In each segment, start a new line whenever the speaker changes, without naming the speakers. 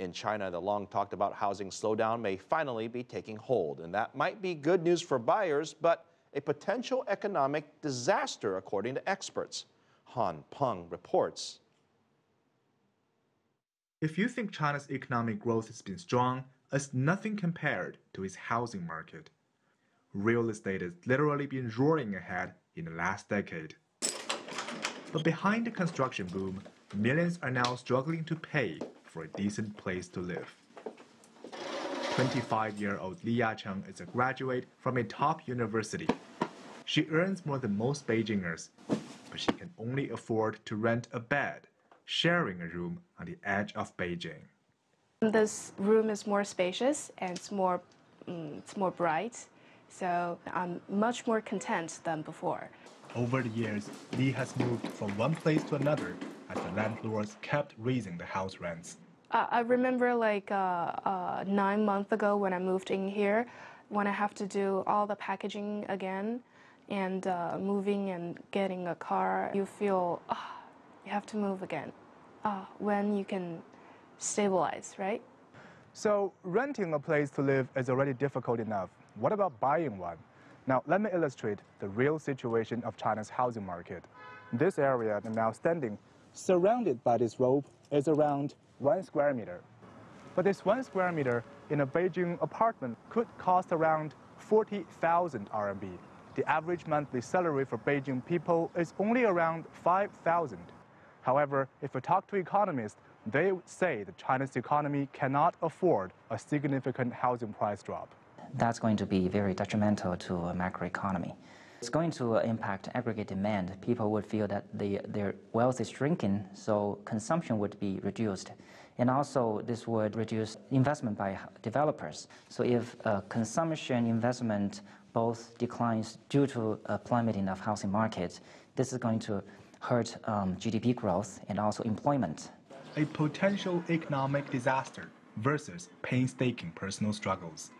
In China, the long talked about housing slowdown may finally be taking hold, and that might be good news for buyers, but a potential economic disaster, according to experts. Han Peng reports.
If you think China's economic growth has been strong, it's nothing compared to its housing market. Real estate has literally been roaring ahead in the last decade. But behind the construction boom, millions are now struggling to pay for a decent place to live. 25-year-old Li Yacheng is a graduate from a top university. She earns more than most Beijingers, but she can only afford to rent a bed, sharing a room on the edge of Beijing.
This room is more spacious and it's more bright, so I'm much more content than before.
Over the years, Li has moved from one place to another as the landlords kept raising the house rents.
I remember like 9 months ago when I moved in here, when I have to do all the packaging again and moving and getting a car, you feel you have to move again when you can stabilize, right?
So renting a place to live is already difficult enough. What about buying one? Now, let me illustrate the real situation of China's housing market. This area I'm now standing, surrounded by this rope, is around 1 square meter. But this 1 square meter in a Beijing apartment could cost around 40,000 RMB. The average monthly salary for Beijing people is only around 5,000. However, if we talk to economists, they would say that China's economy cannot afford a significant housing price drop.
That's going to be very detrimental to a macroeconomy. It's going to impact aggregate demand. People would feel that their wealth is shrinking, so consumption would be reduced. And also, this would reduce investment by developers. So if consumption investment both declines due to a plummeting of housing markets, this is going to hurt GDP growth and also employment.
A potential economic disaster versus painstaking personal struggles.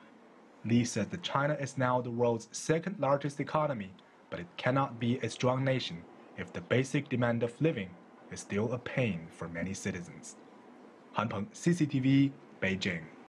Li says that China is now the world's second largest economy, but it cannot be a strong nation if the basic demand of living is still a pain for many citizens. Han Peng, CCTV, Beijing.